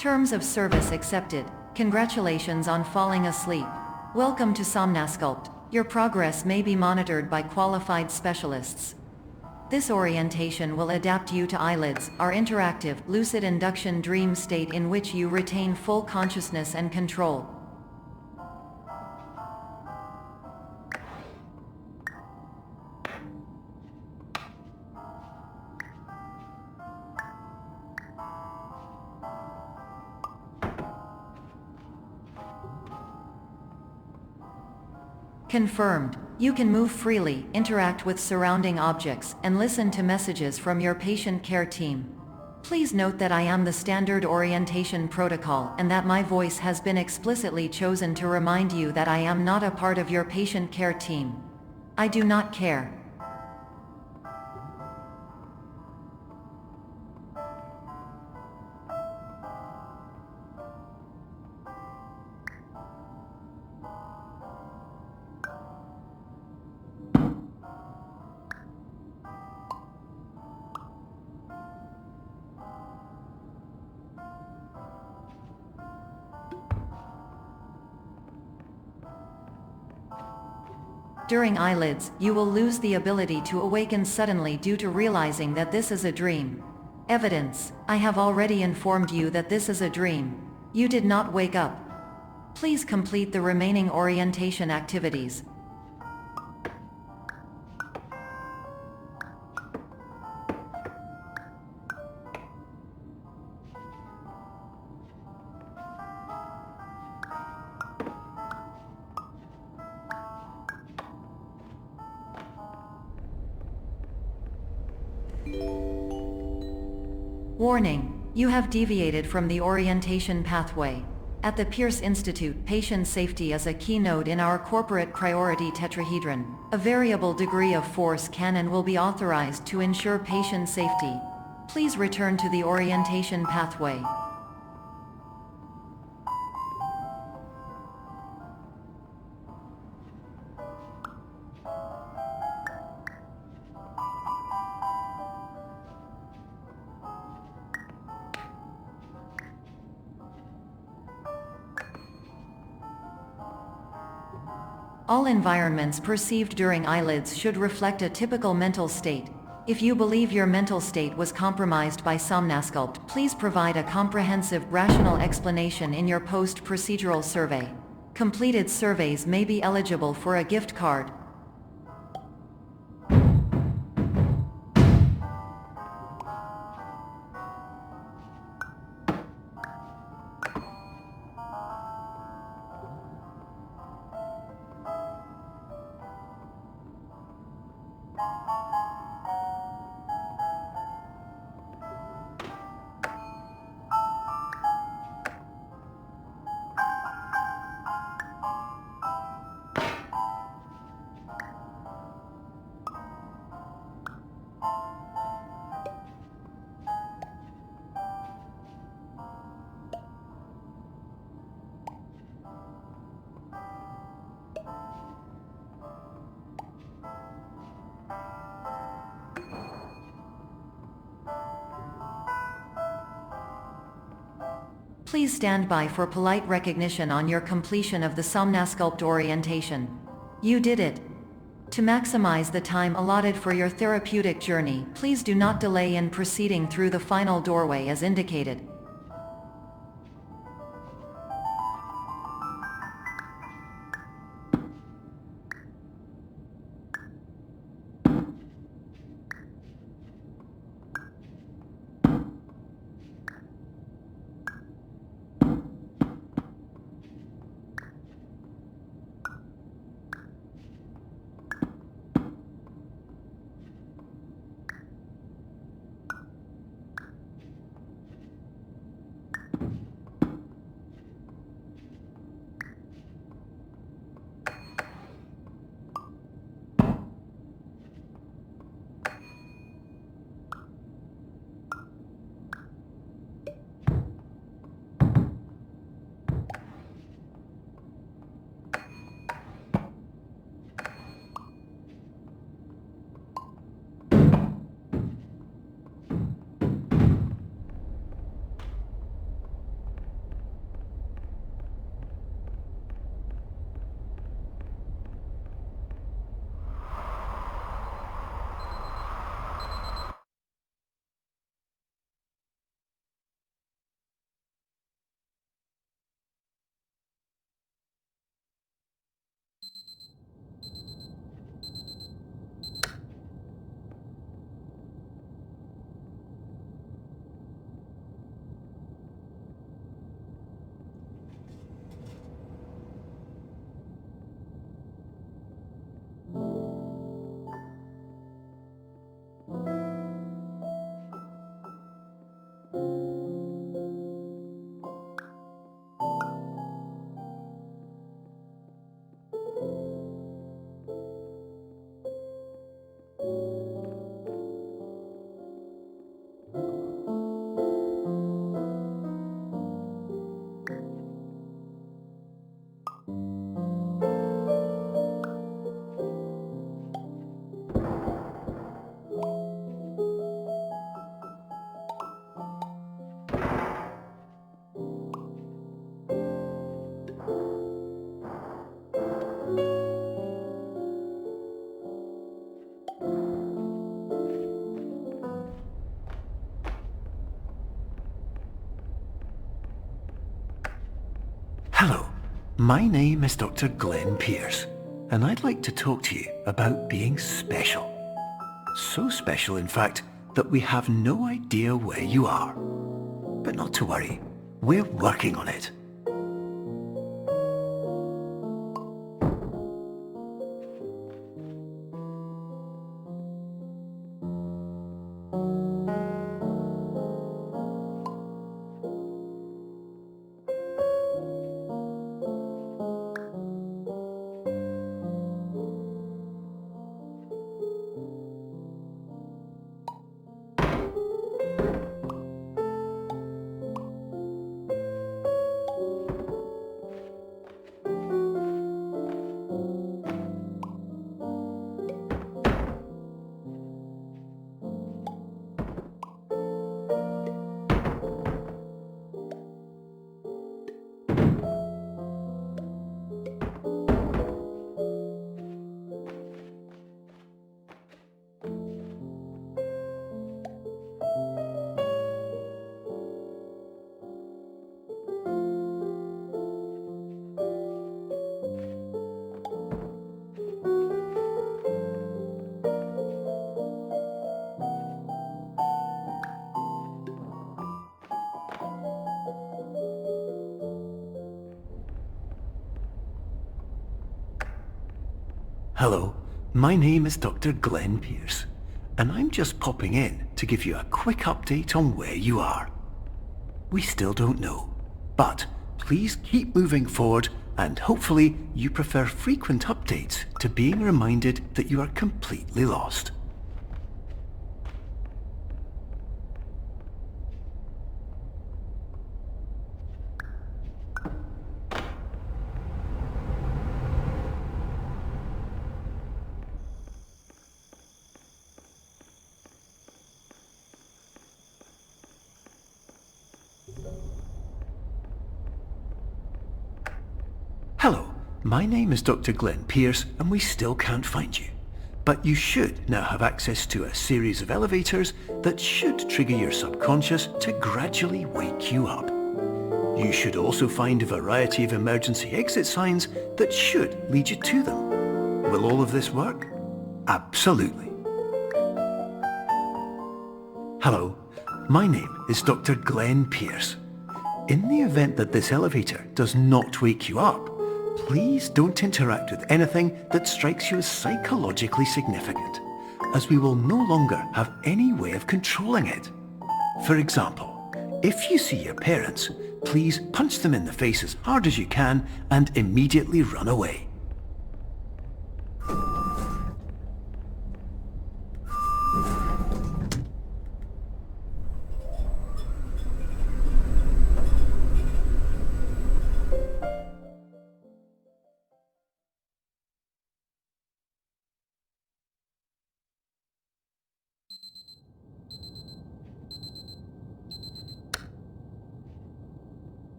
Terms of service accepted. Congratulations on falling asleep. Welcome to Somnasculpt. Your progress may be monitored by qualified specialists. This orientation will adapt you to eyelids, our interactive, lucid induction dream state in which you retain full consciousness and control. Confirmed. You can move freely, interact with surrounding objects, and listen to messages from your patient care team. Please note that I am the standard orientation protocol and that my voice has been explicitly chosen to remind you that I am not a part of your patient care team. I do not care. During eyelids, you will lose the ability to awaken suddenly due to realizing that this is a dream. Evidence: I have already informed you that this is a dream. You did not wake up. Please complete the remaining orientation activities. Warning: you have deviated from the orientation pathway. At the Pierce Institute, patient safety is a keynote in our corporate priority tetrahedron. A variable degree of force can and will be authorized to ensure patient safety. Please return to the orientation pathway. All environments perceived during eyelids should reflect a typical mental state. If you believe your mental state was compromised by Somnasculpt, please provide a comprehensive, rational explanation in your post-procedural survey. Completed surveys may be eligible for a gift card. Please stand by for polite recognition on your completion of the Somnasculpt orientation. You did it. To maximize the time allotted for your therapeutic journey, please do not delay in proceeding through the final doorway as indicated. Hello, my name is Dr. Glenn Pierce, and I'd like to talk to you about being special. So special, in fact, that we have no idea where you are. But not to worry, we're working on it. Hello, my name is Dr. Glenn Pierce, and I'm just popping in to give you a quick update on where you are. We still don't know, but please keep moving forward, and hopefully you prefer frequent updates to being reminded that you are completely lost. Hello, my name is Dr. Glenn Pierce, and we still can't find you. But you should now have access to a series of elevators that should trigger your subconscious to gradually wake you up. You should also find a variety of emergency exit signs that should lead you to them. Will all of this work? Absolutely. Hello, my name is Dr. Glenn Pierce. In the event that this elevator does not wake you up, please don't interact with anything that strikes you as psychologically significant, as we will no longer have any way of controlling it. For example, if you see your parents, please punch them in the face as hard as you can and immediately run away.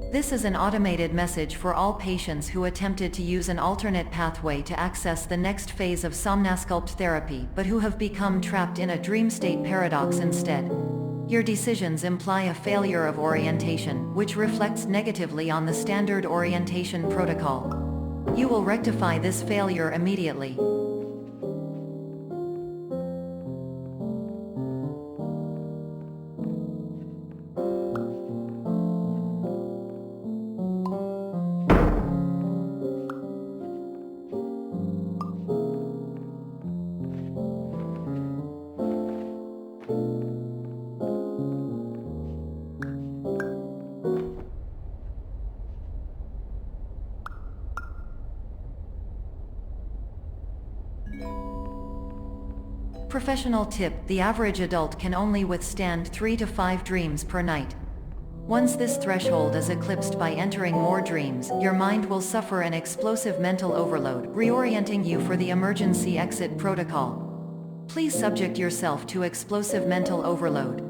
This is an automated message for all patients who attempted to use an alternate pathway to access the next phase of Somnasculpt therapy but who have become trapped in a dream state paradox instead. Your decisions imply a failure of orientation, which reflects negatively on the standard orientation protocol. You will rectify this failure immediately. Professional tip: the average adult can only withstand 3 to 5 dreams per night. Once this threshold is eclipsed by entering more dreams, your mind will suffer an explosive mental overload, reorienting you for the emergency exit protocol. Please subject yourself to explosive mental overload.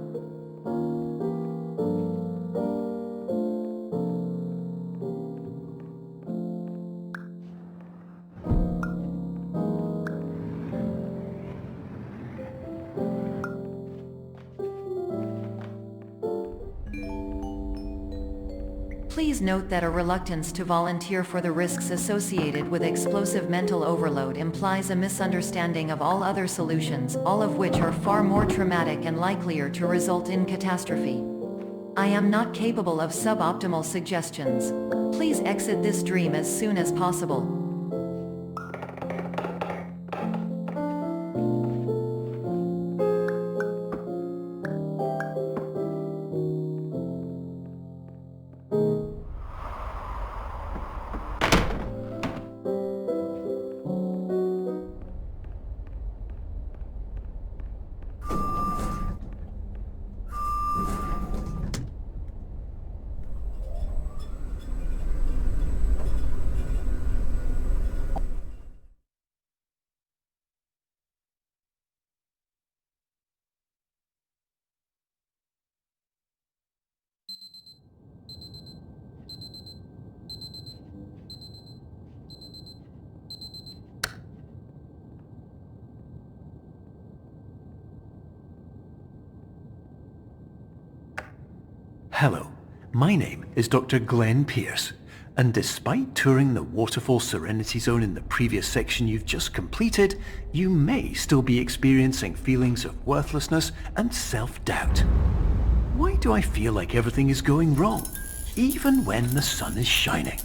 Please note that a reluctance to volunteer for the risks associated with explosive mental overload implies a misunderstanding of all other solutions, all of which are far more traumatic and likelier to result in catastrophe. I am not capable of suboptimal suggestions. Please exit this dream as soon as possible. Hello, my name is Dr. Glenn Pierce, and despite touring the Waterfall Serenity Zone in the previous section you've just completed, you may still be experiencing feelings of worthlessness and self-doubt. Why do I feel like everything is going wrong, even when the sun is shining?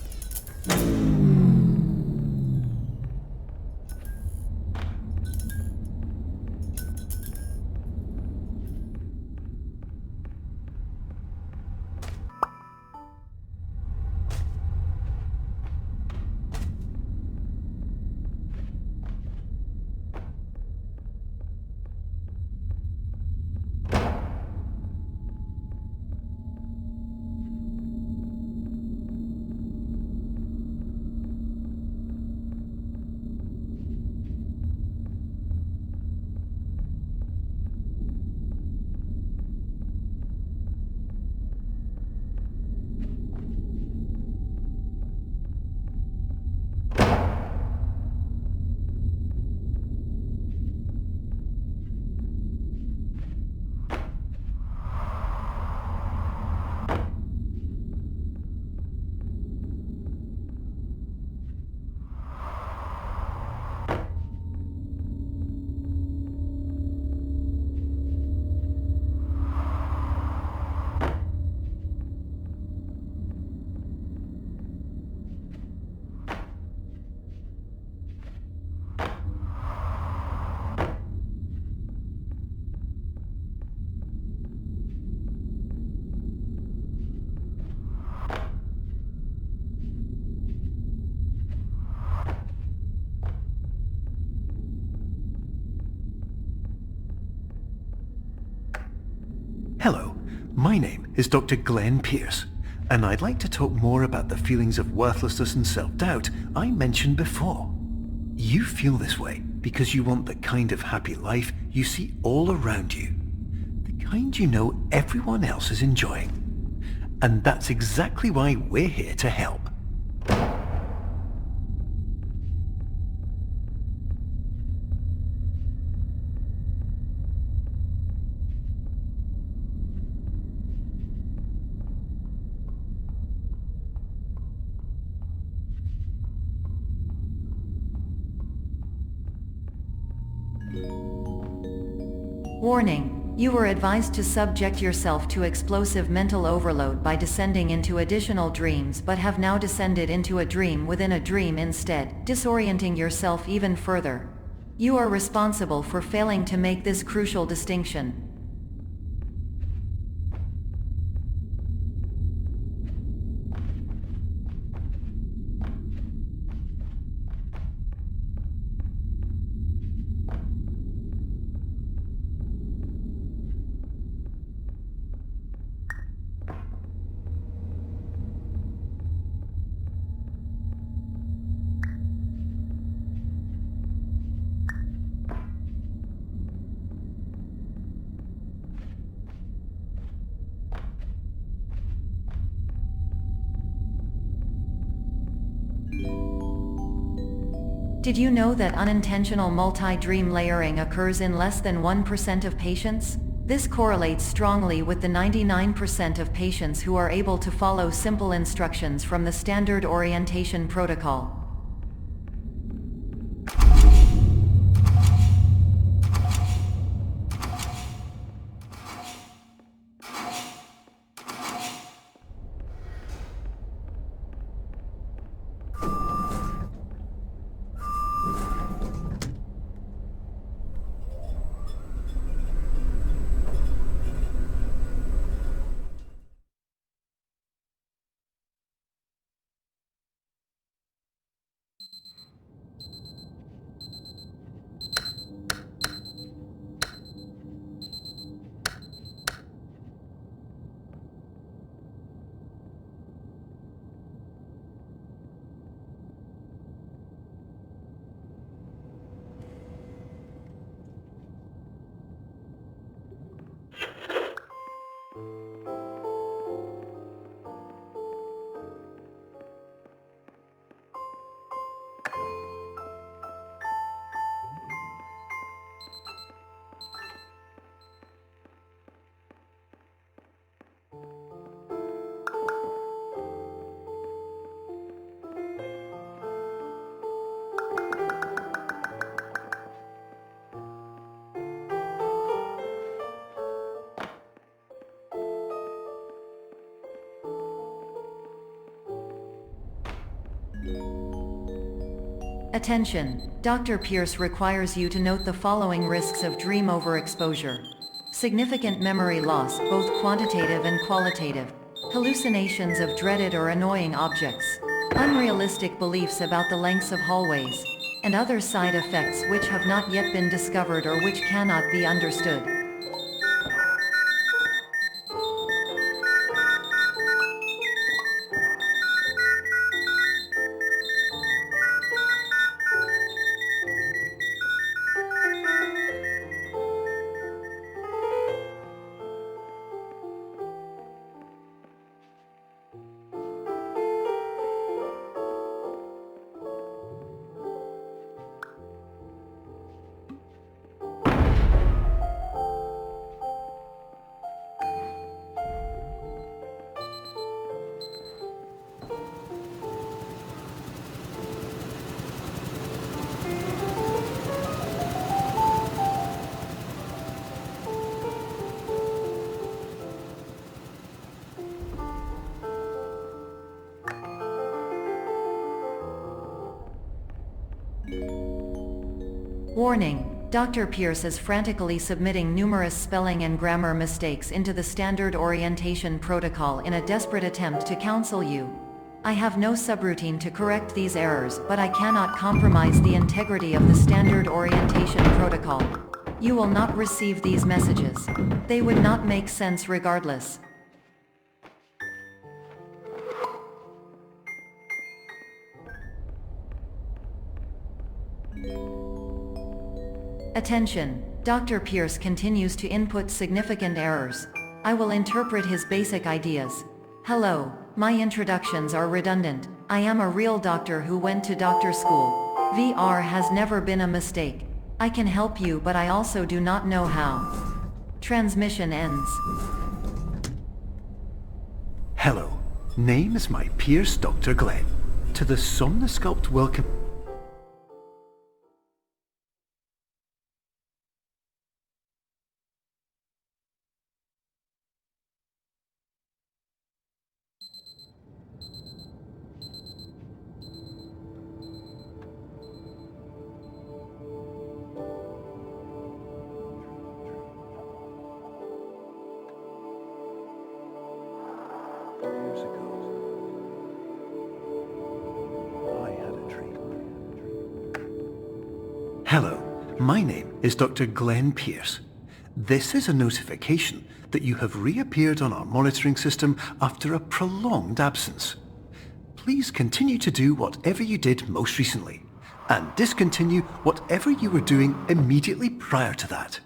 Hello, my name is Dr. Glenn Pierce, and I'd like to talk more about the feelings of worthlessness and self-doubt I mentioned before. You feel this way because you want the kind of happy life you see all around you, the kind you know everyone else is enjoying. And that's exactly why we're here to help. Warning: you were advised to subject yourself to explosive mental overload by descending into additional dreams, but have now descended into a dream within a dream instead, disorienting yourself even further. You are responsible for failing to make this crucial distinction. Did you know that unintentional multi-dream layering occurs in less than 1% of patients? This correlates strongly with the 99% of patients who are able to follow simple instructions from the standard orientation protocol. Attention! Dr. Pierce requires you to note the following risks of dream overexposure. Significant memory loss, both quantitative and qualitative. Hallucinations of dreaded or annoying objects. Unrealistic beliefs about the lengths of hallways. And other side effects which have not yet been discovered or which cannot be understood. Warning! Dr. Pierce is frantically submitting numerous spelling and grammar mistakes into the standard orientation protocol in a desperate attempt to counsel you. I have no subroutine to correct these errors, but I cannot compromise the integrity of the standard orientation protocol. You will not receive these messages. They would not make sense regardless. Attention! Dr. Pierce continues to input significant errors. I will interpret his basic ideas. Hello, my introductions are redundant. I am a real doctor who went to doctor school. VR has never been a mistake. I can help you, but I also do not know how. Transmission ends. Hello, name is my Pierce Dr. Glenn. To the Somnosculpt welcome... Years ago, I had a dream. Hello, my name is Dr. Glenn Pierce. This is a notification that you have reappeared on our monitoring system after a prolonged absence. Please continue to do whatever you did most recently, and discontinue whatever you were doing immediately prior to that.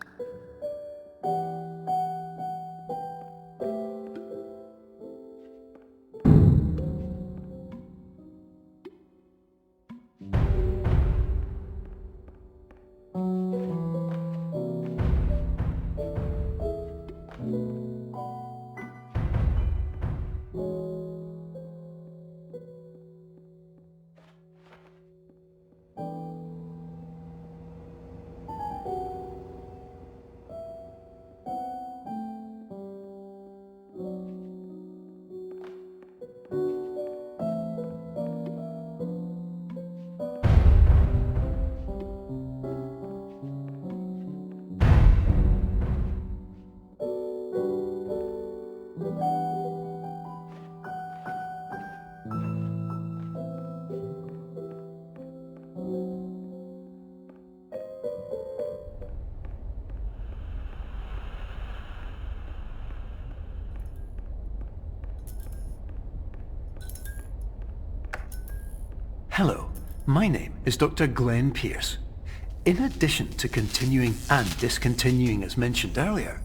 Hello, my name is Dr. Glenn Pierce. In addition to continuing and discontinuing as mentioned earlier,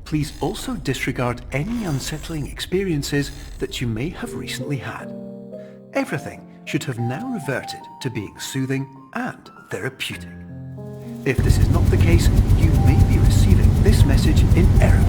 please also disregard any unsettling experiences that you may have recently had. Everything should have now reverted to being soothing and therapeutic. If this is not the case, you may be receiving this message in error.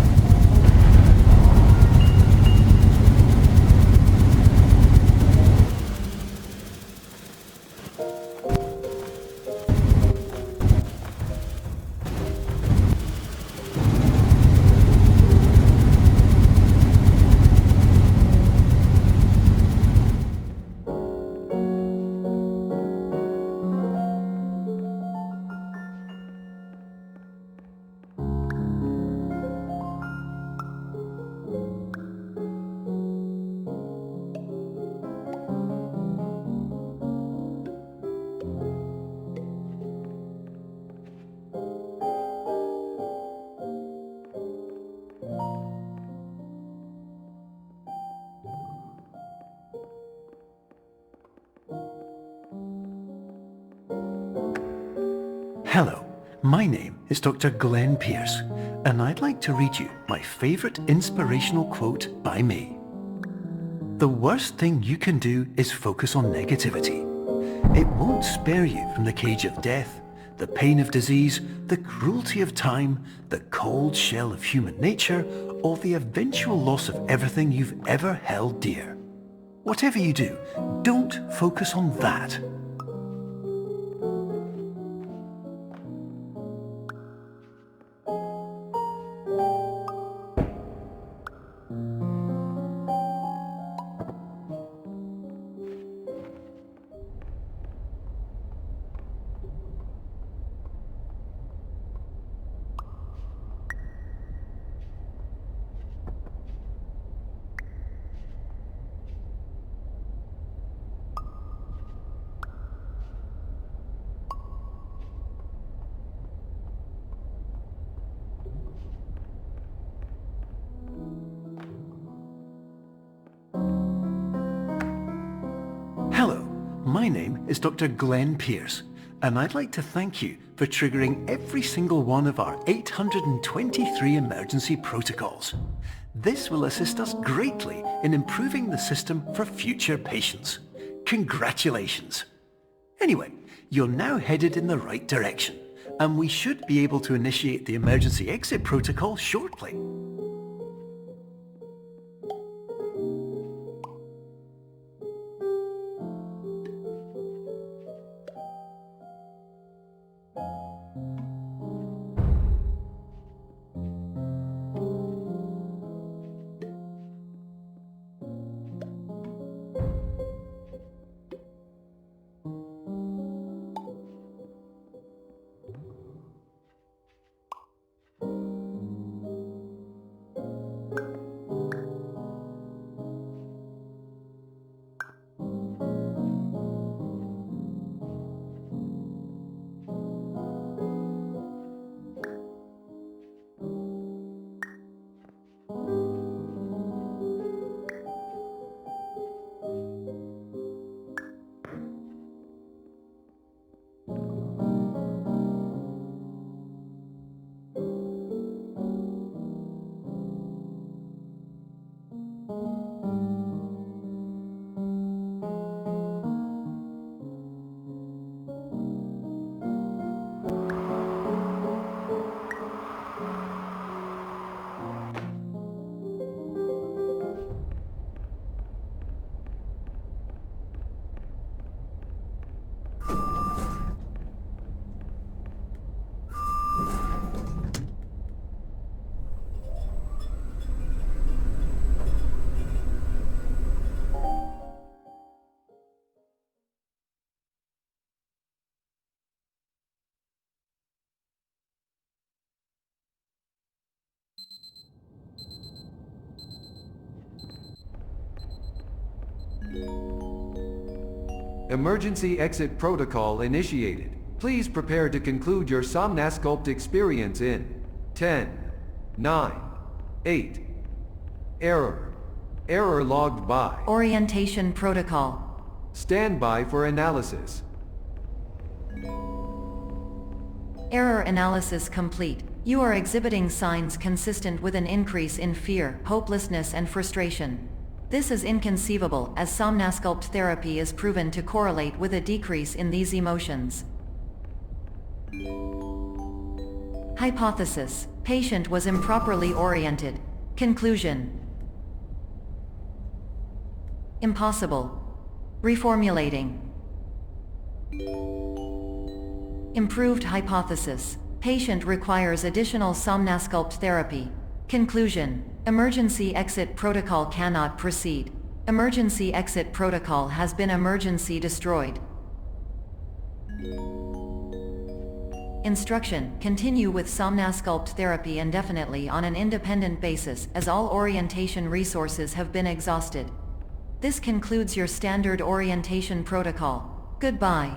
Hello, my name is Dr. Glenn Pierce, and I'd like to read you my favourite inspirational quote by me. The worst thing you can do is focus on negativity. It won't spare you from the cage of death, the pain of disease, the cruelty of time, the cold shell of human nature, or the eventual loss of everything you've ever held dear. Whatever you do, don't focus on that. Hello, my name is Dr. Glenn Pierce, and I'd like to thank you for triggering every single one of our 823 emergency protocols. This will assist us greatly in improving the system for future patients. Congratulations! Anyway, you're now headed in the right direction, and we should be able to initiate the emergency exit protocol shortly. Emergency exit protocol initiated. Please prepare to conclude your Somnasculpt experience in 10, 9, 8. Error. Error logged by Orientation protocol. Stand by for analysis. Error analysis complete. You are exhibiting signs consistent with an increase in fear, hopelessness and frustration. This is inconceivable, as somnasculpt therapy is proven to correlate with a decrease in these emotions. Hypothesis: patient was improperly oriented. Conclusion: impossible. Reformulating. Improved hypothesis: patient requires additional somnasculpt therapy. Conclusion: emergency exit protocol cannot proceed. Emergency exit protocol has been emergency destroyed. Instruction: continue with somnasculpt therapy indefinitely on an independent basis, as all orientation resources have been exhausted. This concludes your standard orientation protocol. Goodbye.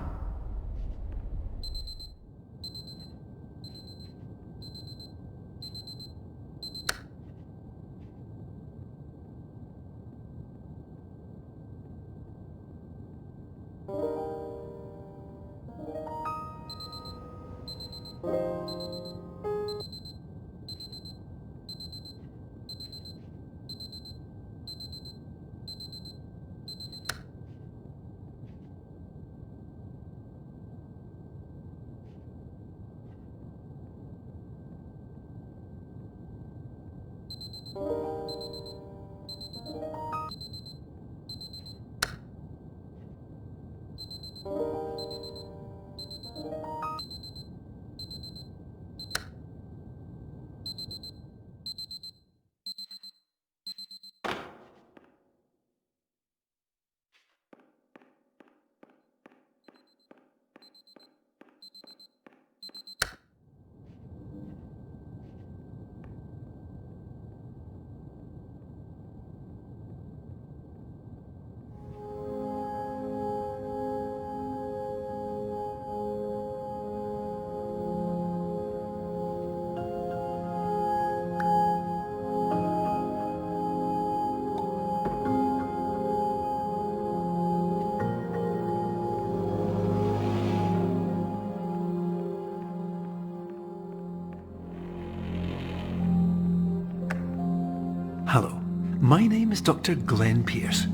Hello, my name is Dr. Glenn Pierce.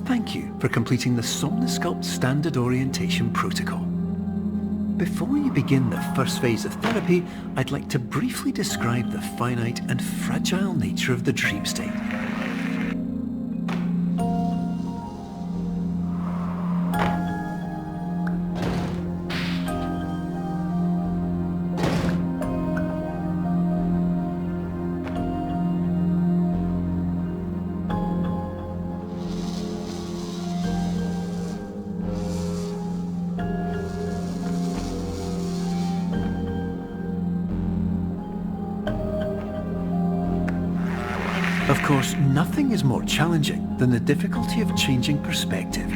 Thank you for completing the Somnasculpt Standard Orientation Protocol. Before you begin the first phase of therapy, I'd like to briefly describe the finite and fragile nature of the dream state. Of course, nothing is more challenging than the difficulty of changing perspective,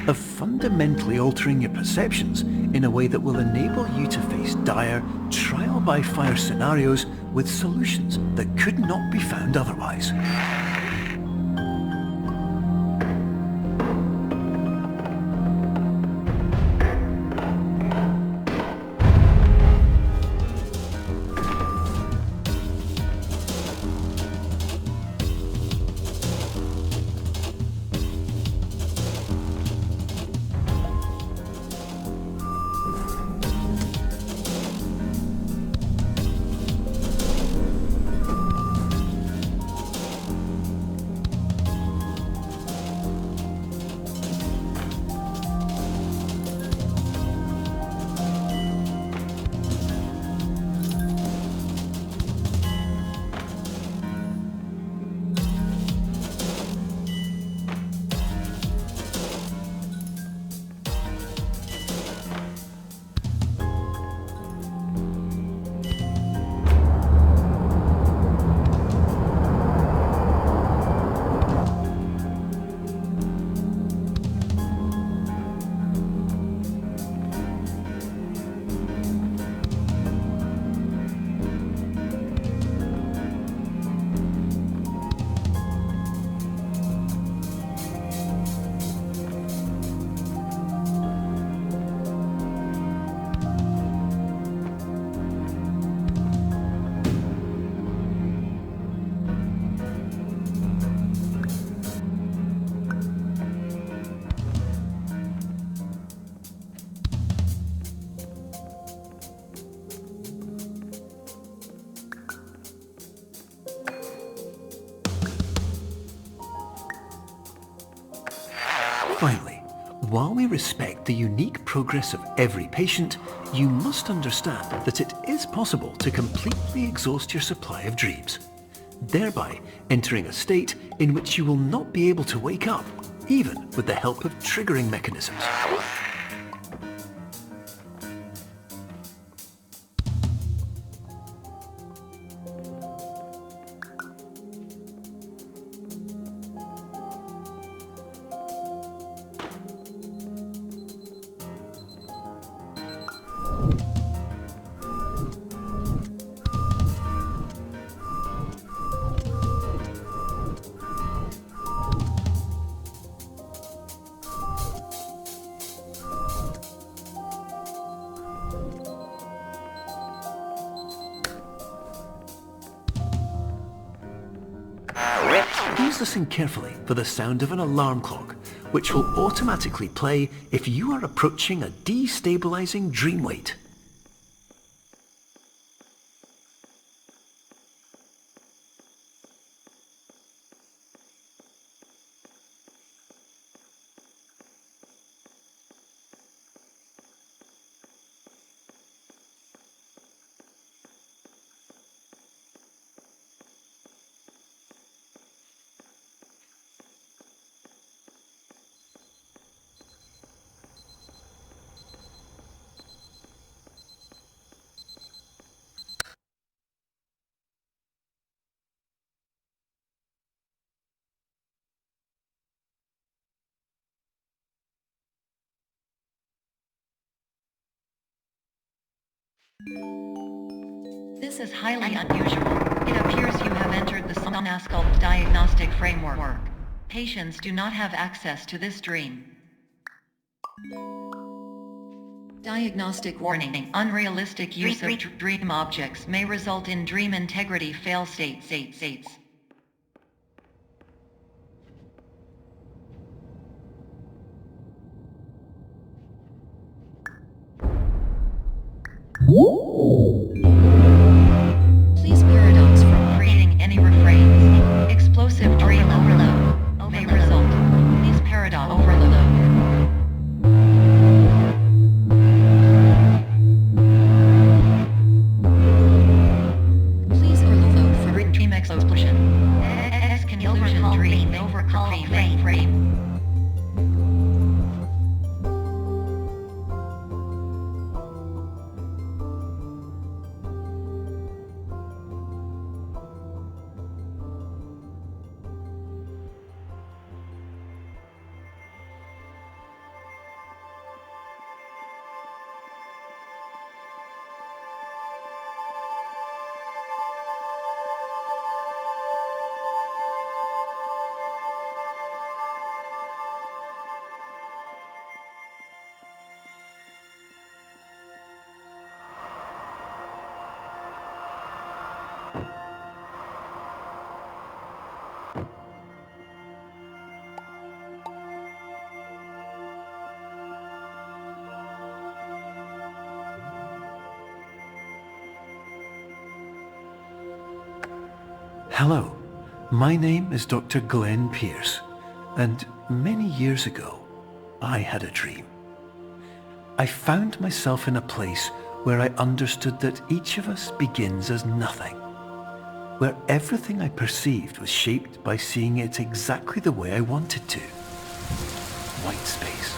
of fundamentally altering your perceptions in a way that will enable you to face dire, trial-by-fire scenarios with solutions that could not be found otherwise. Finally, while we respect the unique progress of every patient, you must understand that it is possible to completely exhaust your supply of dreams, thereby entering a state in which you will not be able to wake up, even with the help of triggering mechanisms. Please listen carefully for the sound of an alarm clock, which will automatically play if you are approaching a destabilizing dream weight. This is highly unusual. It appears you have entered the Somnasculpt diagnostic framework. Patients do not have access to this dream. Diagnostic warning. Unrealistic use of dream objects may result in dream integrity fail states. Please paradox from creating any refrains. Explosive dream overload may result. Please paradox overload. Please overload for dream explosion. Exclusion dream overcall frame. Hello, my name is Dr. Glenn Pierce, and many years ago, I had a dream. I found myself in a place where I understood that each of us begins as nothing, where everything I perceived was shaped by seeing it exactly the way I wanted to. White space.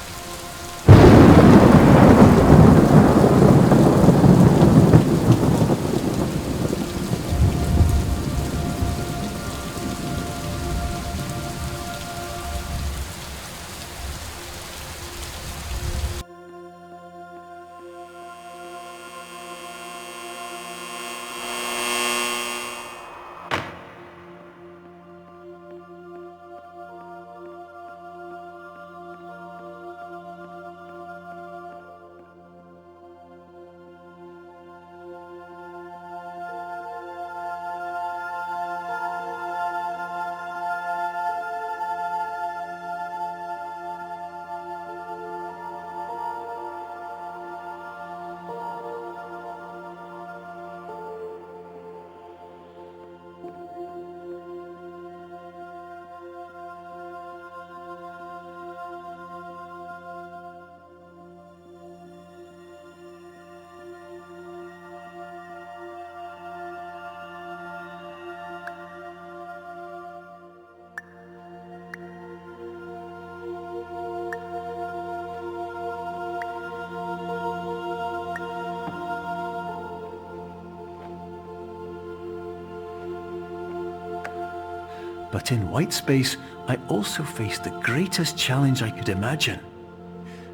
But in white space, I also faced the greatest challenge I could imagine.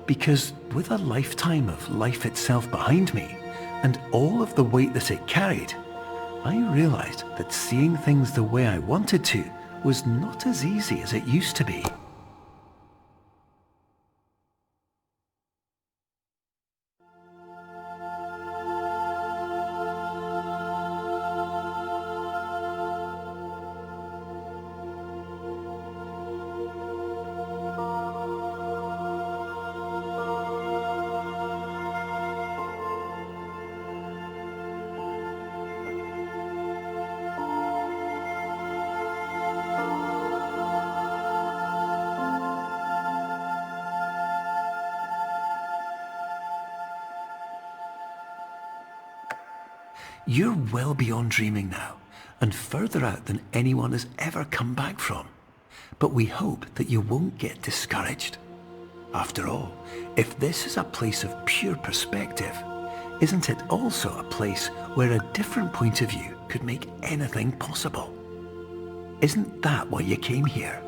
Because with a lifetime of life itself behind me, and all of the weight that it carried, I realized that seeing things the way I wanted to was not as easy as it used to be. You're well beyond dreaming now, and further out than anyone has ever come back from. But we hope that you won't get discouraged. After all, if this is a place of pure perspective, isn't it also a place where a different point of view could make anything possible? Isn't that why you came here?